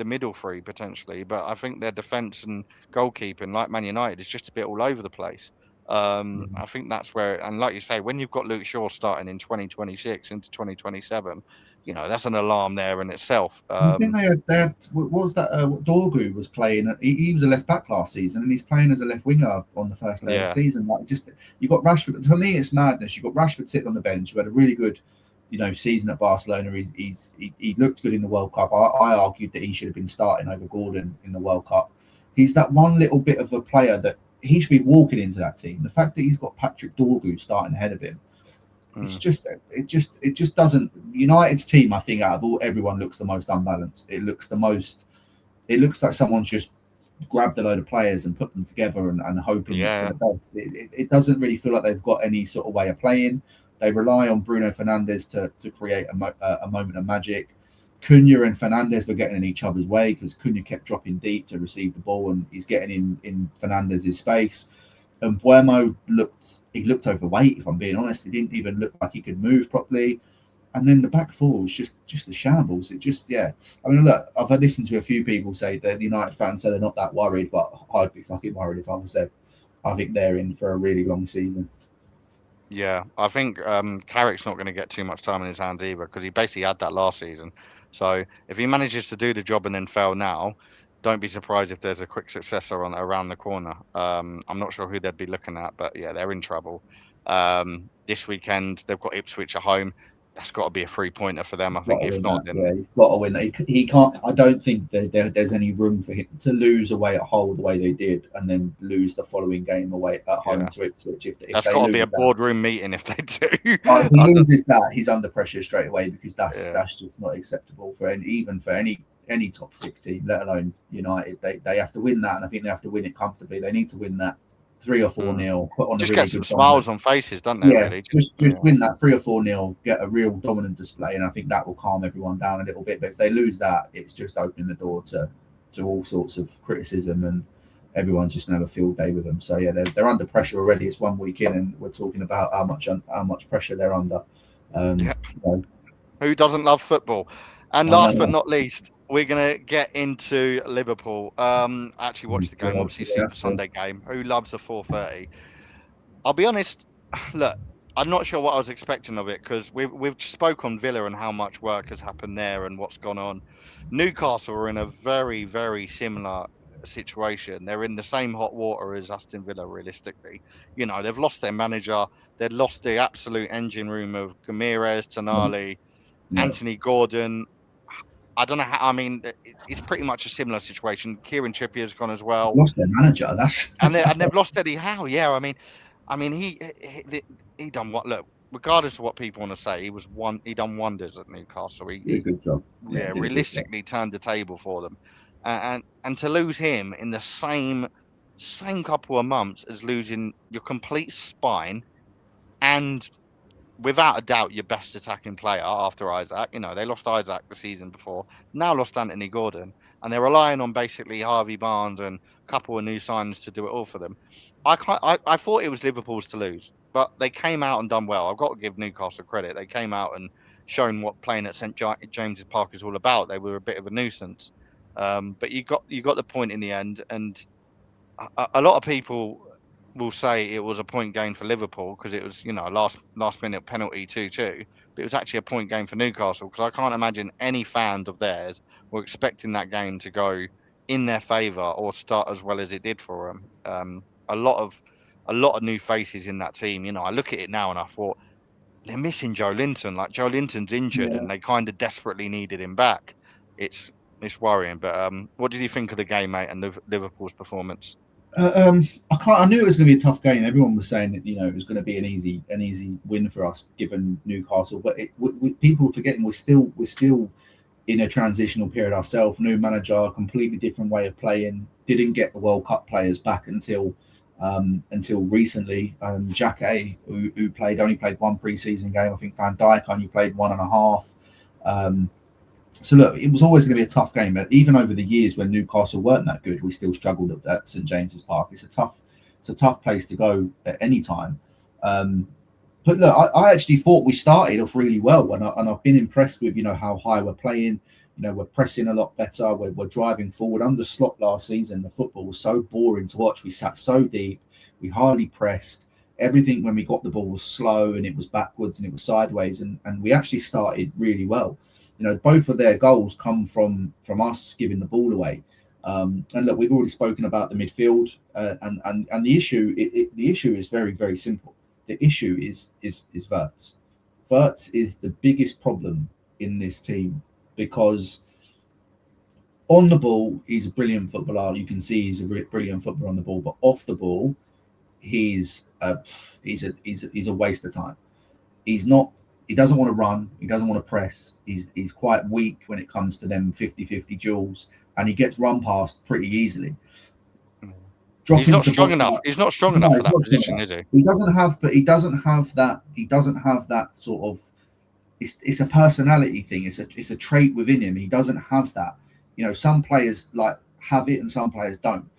middle three potentially. But I think their defence and goalkeeping, like Man United, is just a bit all over the place. I think that's where, and like you say, when you've got Luke Shaw starting in 2026 into 2027, that's an alarm there in itself. I think they had what was that? What Dorgu was playing. He was a left back last season, and he's playing as a left winger on the first day of the Yeah, season. Like just you got Rashford. For me, it's madness. You got Rashford sitting on the bench, who had a really good, season at Barcelona. He looked good in the World Cup. I argued that he should have been starting over Gordon in the World Cup. He's that one little bit of a player that he should be walking into that team. The fact that he's got Patrick Dorgu starting ahead of him, it's mm, just doesn't. United's team, I think, out of everyone looks the most unbalanced. It looks like someone's just grabbed a load of players and put them together and hoping for yeah. the best. It doesn't really feel like they've got any sort of way of playing. They rely on Bruno Fernandes to create a moment of magic. Cunha and Fernandes were getting in each other's way because Cunha kept dropping deep to receive the ball, and he's getting in Fernandez's space. And Buemo looked overweight. If I'm being honest, he didn't even look like he could move properly. And then the back four was just the shambles. It just, yeah. I mean, look, I've listened to a few people say that the United fans say they're not that worried, but I'd be fucking worried if I was there. I think they're in for a really long season. Yeah, I think Carrick's not going to get too much time in his hands either because he basically had that last season. So if he manages to do the job and then fail now, don't be surprised if there's a quick successor around the corner. I'm not sure who they'd be looking at, but yeah, they're in trouble. This weekend they've got Ipswich at home. That's got to be a 3-pointer for them. I Got think to if win not, that. then Yeah, he's got to win that. He can't. I don't think there's any room for him to lose away at Hull the way they did, and then lose the following game away at home yeah, to Ipswich. If that's they got to be lose a that, boardroom meeting if they do. if he I don't, loses that, he's under pressure straight away because that's yeah, that's just not acceptable for any top 16, let alone United. They have to win that, and I think they have to win it comfortably. They need to win that 3 or 4-0, put on a just really get some good dominant. smiles on faces, don't they? Yeah, Really, just win that 3 or 4-0, get a real dominant display, and I think that will calm everyone down a little bit. But if they lose that, it's just opening the door to all sorts of criticism, and everyone's just gonna have a field day with them. So yeah, they're under pressure already. It's 1 week in, and we're talking about how much pressure they're under. yeah. So, Who doesn't love football? And I last but know. not least, we're gonna get into Liverpool. I actually watched the game, God, obviously yeah, Super Sunday game. Who loves a 4:30? I'll be honest. Look, I'm not sure what I was expecting of it because we've spoke on Villa and how much work has happened there and what's gone on. Newcastle are in a very very similar situation. They're in the same hot water as Aston Villa. Realistically, they've lost their manager. They've lost the absolute engine room of Ramirez, Tonali, yeah. Anthony Gordon. I don't know how. I mean, it's pretty much a similar situation. Kieran Trippier's gone as well, Lost their manager. That's and they've lost Eddie Howe. Yeah, I mean, he done what? Look, regardless of what people want to say, he done wonders at Newcastle. did a good job. Yeah, Yeah, did a good job. realistically turned the table for them, and to lose him in the same couple of months as losing your complete spine and without a doubt your best attacking player after Isaac. They lost Isaac the season before, now lost Anthony Gordon, and they're relying on basically Harvey Barnes and a couple of new signings to do it all for them. I thought it was Liverpool's to lose. but they came out and done well. I've got to give Newcastle credit. They came out and shown what playing at St James's Park is all about. They were a bit of a nuisance, but you got the point in the end. And a lot of people will say it was a point game for Liverpool because it was, a last minute penalty 2-2, but it was actually a point game for Newcastle because I can't imagine any fans of theirs were expecting that game to go in their favour or start as well as it did for them. A lot of new faces in that team. I look at it now and I thought they're missing Joe Linton. Like Joe Linton's injured Yeah. and they kind of desperately needed him back. It's worrying. But what did you think of the game, mate, and Liverpool's performance? I knew it was going to be a tough game. Everyone was saying that it was going to be an easy win for us given Newcastle. But people forgetting we're still in a transitional period ourselves. New manager, completely different way of playing. Didn't get the World Cup players back until recently. Xhaka, who only played one pre-season game. I think Van Dijk only played 1.5. So look, it was always going to be a tough game. Even over the years when Newcastle weren't that good, we still struggled at St James's Park. It's a tough place to go at any time. But look, I actually thought we started off really well, and I've been impressed with how high we're playing. We're pressing a lot better. We're driving forward. Under Slot last season, the football was so boring to watch. We sat so deep. We hardly pressed. Everything when we got the ball was slow and it was backwards and it was sideways. And we actually started really well. Both of their goals come from us giving the ball away. And look, we've already spoken about the midfield, and the issue. The issue is very, very simple. The issue is Wirtz. Wirtz is the biggest problem in this team because on the ball he's a brilliant footballer. You can see he's a brilliant footballer on the ball, but off the ball he's a waste of time. He's not. He doesn't want to run. He doesn't want to press. He's quite weak when it comes to them 50-50 duels, and he gets run past pretty easily. He's not strong enough. He's not strong enough for that position, is he? He doesn't have that. He doesn't have that sort of. It's a personality thing. It's a trait within him. He doesn't have that. Some players have it and some players don't.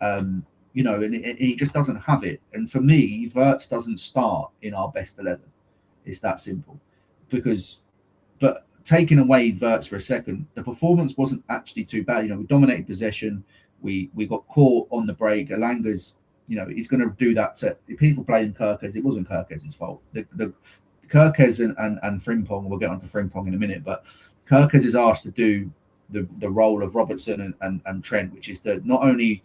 And he just doesn't have it. And for me, Wirtz doesn't start in our best 11. It's that simple. But taking away Wirtz for a second, the performance wasn't actually too bad. We dominated possession. We got caught on the break. Alanga's, he's going to do that to people blame Kirkes. It wasn't Kirkes' fault. The Kirkes and Frimpong, we'll get onto Frimpong in a minute, but Kirkes is asked to do the role of Robertson and Trent, which is to not only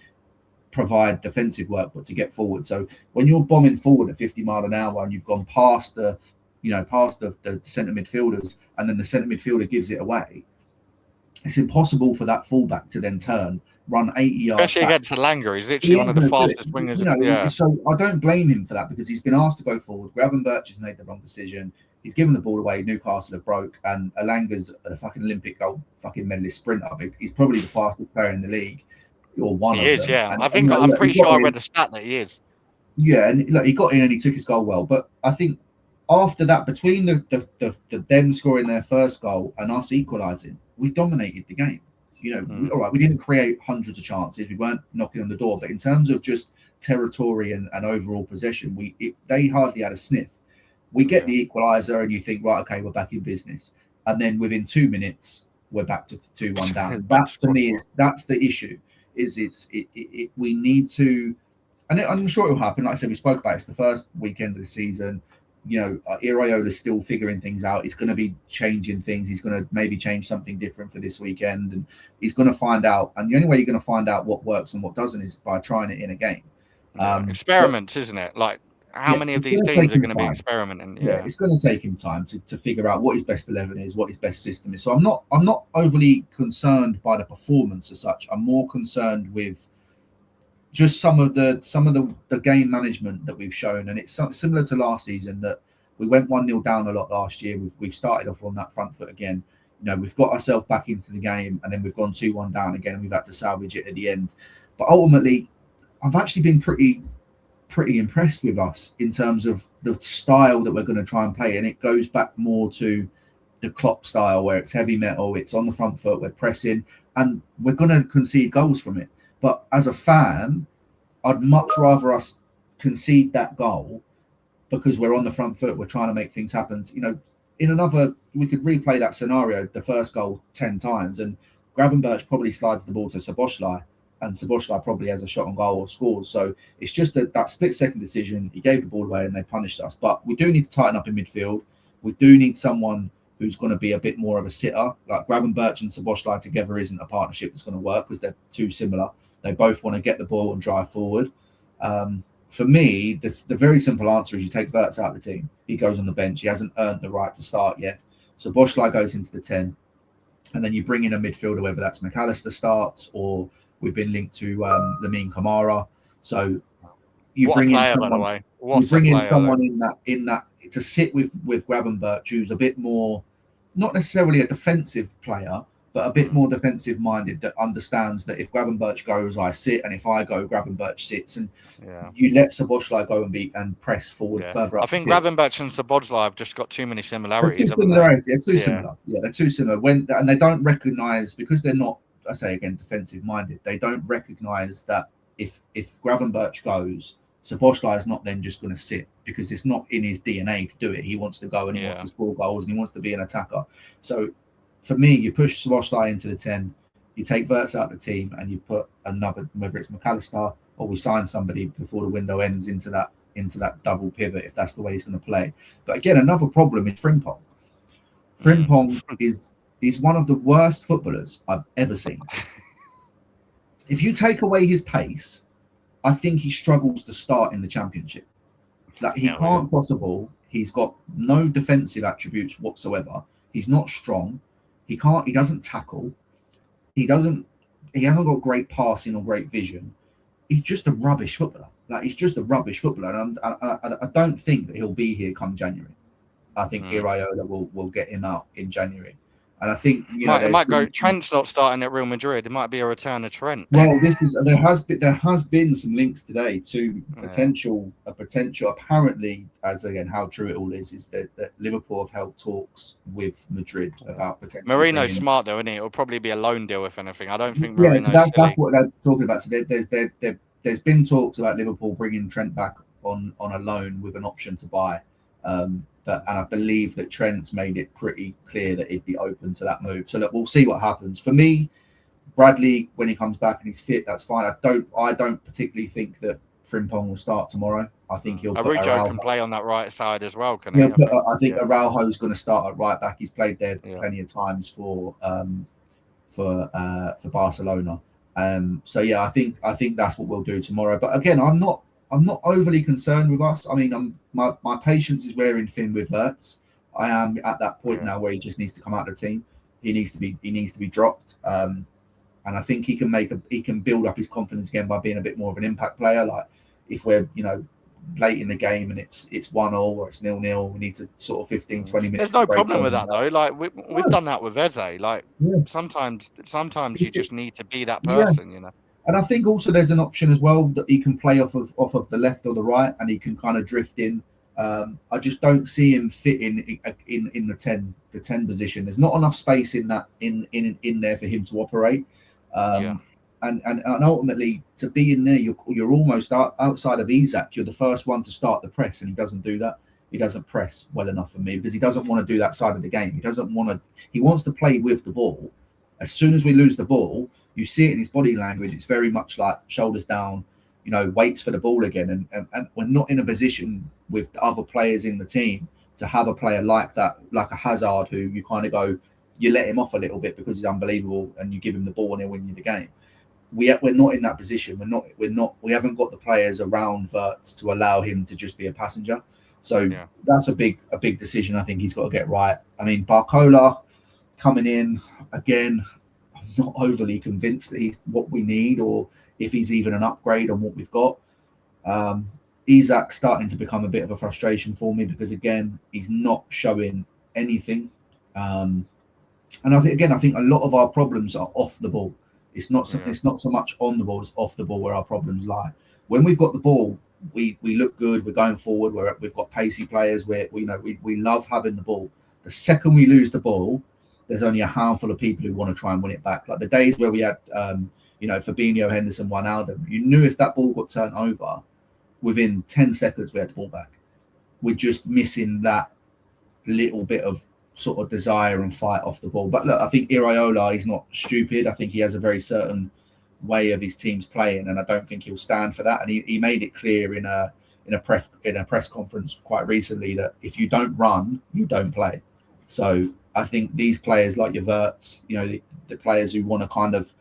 provide defensive work but to get forward. So when you're bombing forward at 50 mile an hour and you've gone past the centre midfielders and then the centre midfielder gives it away, it's impossible for that fullback to then turn, run 80 yards especially back. against Alanga. He's literally one of the fastest wingers. So I don't blame him for that because he's been asked to go forward. Gravenberch has made the wrong decision. He's given the ball away. Newcastle have broke, and Alanga's a fucking Olympic gold fucking medalist sprinter. He's probably the fastest player in the league, or one of them. He is, yeah. I'm pretty sure I read a stat that he is. Yeah, and look, he got in and he took his goal well. But I think after that, between the them scoring their first goal and us equalising, we dominated the game. All right, we didn't create hundreds of chances. We weren't knocking on the door, but in terms of just territory and overall possession, they hardly had a sniff. We get the equaliser, and you think, right, okay, we're back in business, and then within 2 minutes, we're back to 2-1 down. That to me that's the issue. We need to, and I'm sure it'll happen. Like I said, we spoke about it. It's the first weekend of the season. Iraola's still figuring things out. He's going to be changing things. He's going to maybe change something different for this weekend, and he's going to find out. And the only way you're going to find out what works and what doesn't is by trying it in a game. Experiments, isn't it? Like how many of these teams are going to be experimenting? Yeah, it's going to take him time to figure out what his best 11 is, what his best system is. So I'm not overly concerned by the performance as such. I'm more concerned with just some of the game management that we've shown, and it's similar to last season that we went 1-0 down a lot last year. We've started off on that front foot again. We've got ourselves back into the game, and then we've gone 2-1 down again, and we've had to salvage it at the end. But ultimately, I've actually been pretty impressed with us in terms of the style that we're going to try and play, and it goes back more to the Klopp style where it's heavy metal, it's on the front foot, we're pressing, and we're going to concede goals from it. But as a fan, I'd much rather us concede that goal because we're on the front foot, we're trying to make things happen. We could replay that scenario, the first goal 10 times, and Gravenberch probably slides the ball to Szoboszlai, and Szoboszlai probably has a shot on goal or scores. So it's just that split-second decision. He gave the ball away and they punished us. But we do need to tighten up in midfield. We do need someone who's going to be a bit more of a sitter. Like Gravenberch and Szoboszlai together isn't a partnership that's going to work because they're too similar. They both want to get the ball and drive forward. For me, the very simple answer is you take Wirtz out of the team. He goes on the bench. He hasn't earned the right to start yet. So Szoboszlai goes into the 10. And then you bring in a midfielder, whether that's McAllister starts or we've been linked to Lamine Kamara. So you bring in someone. You bring in someone in that to sit with Gravenberch, who's a bit more, not necessarily a defensive player, but a bit more defensive minded, that understands that if Gravenberch goes, I sit, and if I go, Gravenberch sits, and you let Szoboszlai go and press forward further up. I think Gravenberch and Szoboszlai have just got too many similarities. They're too similar. Yeah, they're too similar. And they don't recognise, because they're not, I say again, defensive minded. They don't recognise that if Gravenberch goes, Szoboszlai is not then just going to sit, because it's not in his DNA to do it. He wants to go and he wants to score goals and he wants to be an attacker. So for me, you push Szoboszlai into the 10, you take Wirtz out of the team, and you put another, whether it's McAllister or we sign somebody before the window ends into that double pivot, if that's the way he's going to play. But again, another problem is Frimpong. Frimpong is one of the worst footballers I've ever seen. If you take away his pace, I think he struggles to start in the Championship. Like, he can't cross a ball. He's got no defensive attributes whatsoever. He's not strong. He doesn't tackle. He hasn't got great passing or great vision. He's just a rubbish footballer. Like, he's just a rubbish footballer. And I don't think that he'll be here come January. I think Iraola will get him out in January. And I think it might go. Trent's not starting at Real Madrid. It might be a return of Trent. Well, there has been some links today to potential. Apparently, as again, how true it all is that Liverpool have held talks with Madrid about potential. Marino's smart though, isn't he? It'll probably be a loan deal, if anything. I don't think. Yeah, so that's what they're talking about. So there's been talks about Liverpool bringing Trent back on a loan with an option to buy. And I believe that Trent's made it pretty clear that he'd be open to that move. So look, we'll see what happens. For me, Bradley, when he comes back and he's fit, that's fine. I don't particularly think that Frimpong will start tomorrow. I think he'll. Araujo can play on that right side as well, can he? I think Araujo's going to start at right back. He's played there plenty of times for Barcelona. So yeah, I think that's what we'll do tomorrow. But again, I'm not overly concerned with us. I mean, my patience is wearing thin with Wirtz. I am at that point now where he just needs to come out of the team. He needs to be dropped. And I think he can build up his confidence again by being a bit more of an impact player. Like, if we're late in the game and it's 1-1 or it's 0-0, we need to sort of 15-20 minutes. There's no problem with that though. Like, we've done that with Eze. Like, sometimes you just need to be that person, And I think also there's an option as well that he can play off of the left or the right, and he can kind of drift in. I just don't see him fitting in the 10 position. There's not enough space in that in there for him to operate. And ultimately, to be in there, you're almost outside of Isak. You're the first one to start the press, and he doesn't do that. He doesn't press well enough for me because he doesn't want to do that side of the game. He wants to play with the ball. As soon as we lose the ball, you see it in his body language. It's very much like shoulders down, waits for the ball again. And we're not in a position with the other players in the team to have a player like that, like a Hazard, who you kind of go, you let him off a little bit because he's unbelievable, and you give him the ball and he'll win you the game. We're not in that position. We haven't got the players around Wirtz to allow him to just be a passenger. So that's a big decision I think he's got to get right. I mean, Barcola coming in again, I'm not overly convinced that he's what we need, or if he's even an upgrade on what we've got. Isak's starting to become a bit of a frustration for me because again, he's not showing anything. And I think a lot of our problems are off the ball. It's not so much on the ball, it's off the ball where our problems lie. When we've got the ball, we look good. We're going forward. We've got pacey players. We love having the ball. The second we lose the ball, there's only a handful of people who want to try and win it back. Like the days where we had, Fabinho, Henderson, Wijnaldum, you knew if that ball got turned over, within 10 seconds we had the ball back. we're just missing that little bit of sort of desire and fight off the ball. But look, I think Iraola is not stupid. I think he has a very certain way of his team's playing, and I don't think he'll stand for that. And he made it clear in a press conference quite recently that if you don't run, you don't play. So I think these players like your Verts, you know, the players who want to kind of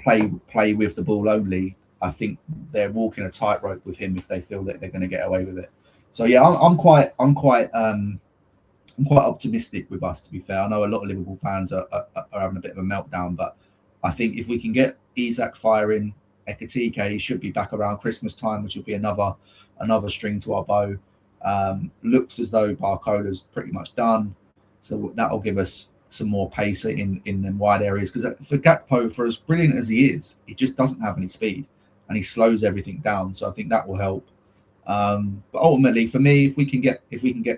play with the ball only, I think they're walking a tightrope with him if they feel that they're going to get away with it. So yeah, I'm quite optimistic with us, to be fair. I know a lot of Liverpool fans are having a bit of a meltdown, but I think if we can get Isak firing, Ekitike should be back around Christmas time, which will be another string to our bow. Looks as though Barcola's pretty much done, so that'll give us some more pace in them wide areas. Because for Gakpo, for as brilliant as he is, he just doesn't have any speed, and he slows everything down. So I think that will help. But ultimately, for me, if we can get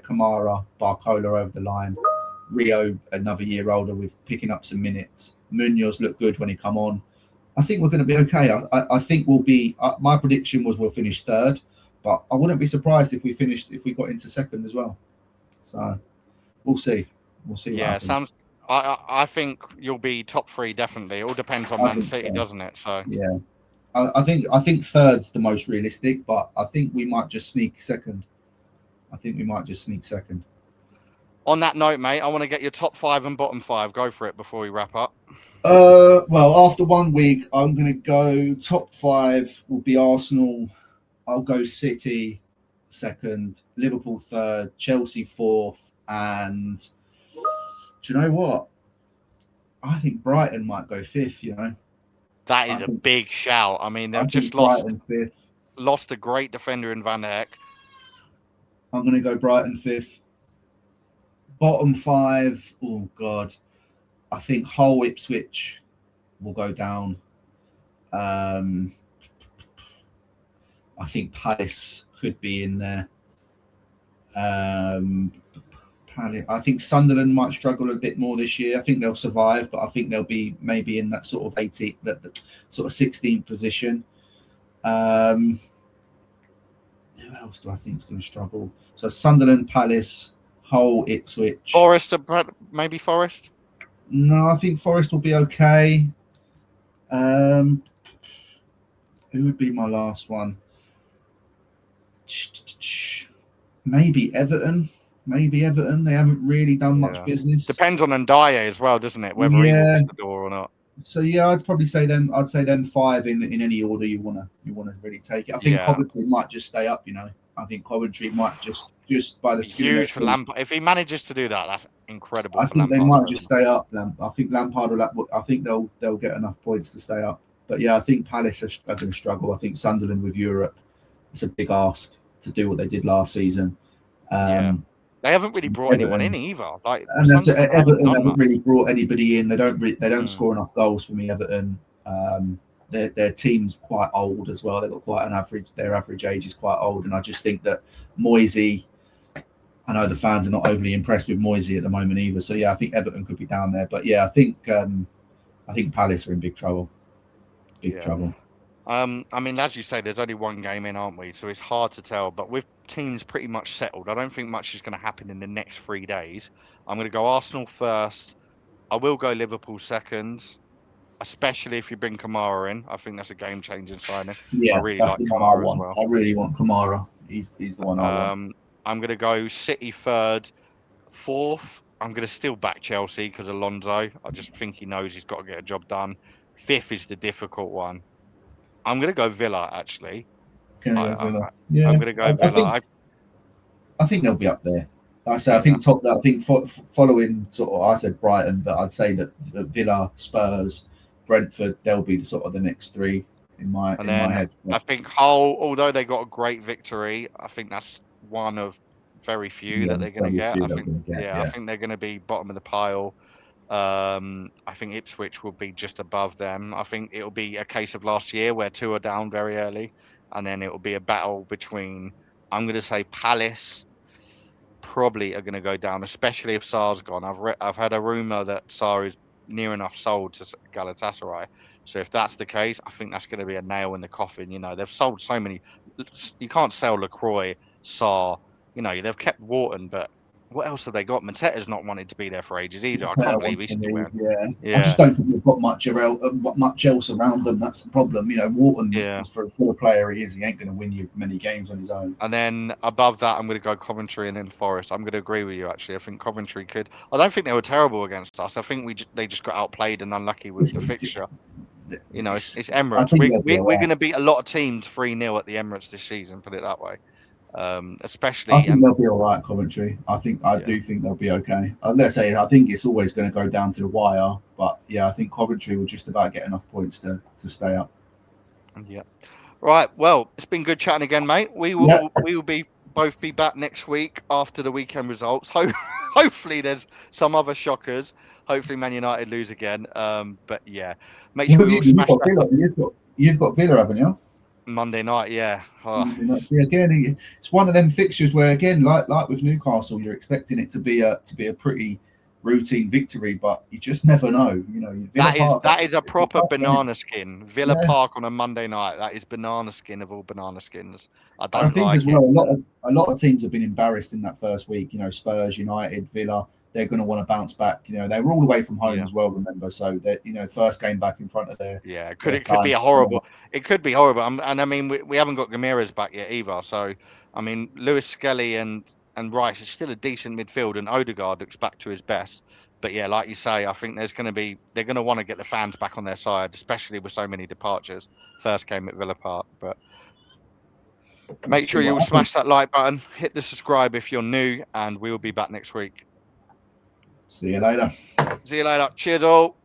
Kamara, Barcola over the line, Rio another year older with picking up some minutes, Munoz looked good when he come on, I think we're going to be okay. I think we'll be. My prediction was we'll finish third, but I wouldn't be surprised if we got into second as well. So we'll see. We'll see. Yeah, sounds. I think you'll be top three definitely. It all depends on Man City, doesn't it? So yeah. I think third's the most realistic, but I think we might just sneak second. On that note, mate, I want to get your top 5 and bottom 5. Go for it before we wrap up. Well, after 1 week, I'm going to go top 5 will be Arsenal. I'll go City second, Liverpool third, Chelsea fourth, and do you know what? I think Brighton might go fifth. You know, that is a big shout. I mean, they've just lost a great defender in Van Dijk. I'm going to go Brighton fifth. Bottom 5, oh God, I think Hull, Ipswich will go down. I think Palace could be in there. I think Sunderland might struggle a bit more this year. I think they'll survive, but I think they'll be maybe in that sort of 18th, that sort of 16th position. Who else do I think is going to struggle? So Sunderland, Palace, Hull, Ipswich. Forest, maybe Forest? No, I think Forest will be okay. Who would be my last one? Maybe Everton. They haven't really done much business. Depends on Ndiaye as well, doesn't it? Whether he walks the door or not. So yeah, I'd probably say them. I'd say them 5 in any order you wanna really take it. I think Coventry might just stay up. You know, I think Coventry might just by the skin of their teeth. If he manages to do that, that's incredible. I think they might just stay up. I think Lampard will. I think they'll get enough points to stay up. But yeah, I think Palace are going to struggle. I think Sunderland with Europe, it's a big ask to do what they did last season. They haven't really brought anyone in either. And Everton haven't really brought anybody in. They don't score enough goals for me. Everton, their team's quite old as well. They've got quite an average. Their average age is quite old, and I just think that Moisey. I know the fans are not overly impressed with Moisey at the moment either. So yeah, I think Everton could be down there. But yeah, I think Palace are in big trouble. Big trouble. I mean, as you say, there's only 1 game in, aren't we? So it's hard to tell. But with teams pretty much settled, I don't think much is going to happen in the next 3 days. I'm going to go Arsenal first. I will go Liverpool second, especially if you bring Kamara in. I think that's a game-changing signing. Yeah, I really like Kamara as well. I really want Kamara. He's the one I want. I'm going to go City third. Fourth, I'm going to still back Chelsea because Alonso. I just think he knows he's got to get a job done. Fifth is the difficult one. I'm going to go Villa, actually. I'm going to go Villa. I think they'll be up there. Like I say, I think following sort of, I said Brighton, but I'd say that the Villa, Spurs, Brentford, they'll be the sort of the next 3 in my head. I think Hull, although they got a great victory, I think that's one of very few that they're going to get. I think they're going to be bottom of the pile. I think Ipswich will be just above them. I think it'll be a case of last year where 2 are down very early, and then it will be a battle between, I'm going to say Palace probably are going to go down, especially if Sarr's gone. I've had a rumour that Sarr is near enough sold to Galatasaray. So if that's the case, I think that's going to be a nail in the coffin. You know, they've sold so many. You can't sell LaCroix, Sarr, You know, they've kept Wharton, but what else have they got? Mateta's not wanted to be there for ages either. I can't believe he's still there. Yeah. I Yeah, just don't think they've got much else around them. That's the problem. You know, Wharton yeah. is, for as good a player he is, he ain't going to win you many games on his own. And then above that, I'm going to go Coventry and then Forest. I'm going to agree with you, actually. I think Coventry could. I don't think they were terrible against us. I think they just got outplayed and unlucky with the fixture. You know, it's I Emirates. think We're going to beat a lot of teams 3-0 at the Emirates this season, put it that way. I Especially. think they'll be all right, Coventry. I do think they'll be okay. Let's say I think it's always going to go down to the wire, but yeah, I think Coventry will just about get enough points to stay up. Yeah. Right. Well, it's been good chatting again, mate. We will both be back next week after the weekend results. Hopefully there's some other shockers. Hopefully Man United lose again. But yeah, make sure you all smash that. You've got Villa, haven't you? Monday night, yeah. Oh. See, again, it's one of them fixtures where, again, like with Newcastle, you're expecting it to be a pretty routine victory, but you just never know. You know, that is a proper banana skin. Villa Park on a Monday night. That is banana skin of all banana skins. I think as well, a lot of teams have been embarrassed in that first week. You know, Spurs, United, Villa. They're going to want to bounce back. You know, they were all away from home as well. Remember, so that, you know, first game back in front of their it could be a horrible. It could be horrible, and I mean we haven't got Gameras back yet either. So I mean Lewis Skelly and Rice is still a decent midfield, and Odegaard looks back to his best. But yeah, like you say, I think they're going to want to get the fans back on their side, especially with so many departures. First game at Villa Park, but make sure you all smash that like button, hit the subscribe if you're new, and we will be back next week. See you later. See you later. Cheers all.